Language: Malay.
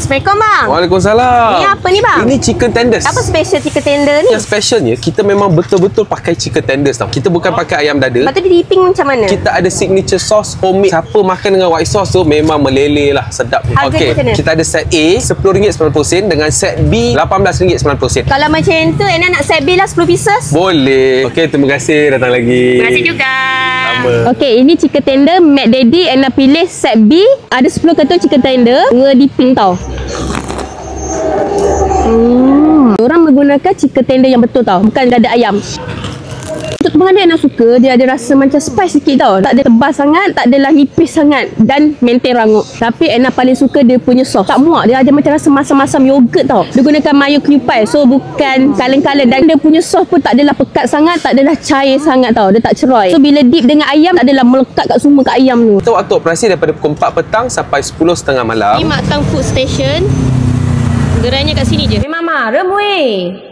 Assalamualaikum bang. Waalaikumsalam. Ni apa ni bang? Ini chicken tenders. Apa special chicken tender ni? Yang specialnya kita memang betul-betul pakai chicken tenders tau. Kita bukan pakai ayam dada. Lepas tu dia dipping macam mana? Kita ada signature sauce homemade. Siapa makan dengan white sauce tu memang meleleh lah, sedap. Harga macam mana? Kita ada set A RM10.90 dengan set B RM18.90. Kalau macam tu Enak nak set bill lah 10 pieces. Boleh. Okey, terima kasih datang lagi. Terima kasih juga. Sama. Okey, ini chicken tender Mac Daddy. Enak pilih set B. Ada 10 karton chicken tender. Dua dipping tau. Orang menggunakan chicken tender yang betul tau, bukan dada ayam. Untuk pengadil nak suka, dia ada rasa macam spice sikit tau. Tak ada tebal sangat, tak adalah nipis sangat dan maintain rangup. Tapi Enak paling suka dia punya sos. Tak muak, dia ada macam rasa masam-masam yogurt tau. Dia gunakan mayo kewpie, so bukan kaleng-kaleng. Dan dia punya sos pun tak adalah pekat sangat, tak adalah cair sangat tau. Dia tak ceroy. So bila dip dengan ayam, tak adalah melekat kat semua kat ayam tu. Kita waktu operasi daripada pukul 4 petang sampai 10.30 malam. Ni Mak Tang Food Station. Gerainya kat sini je. Memang marah weh.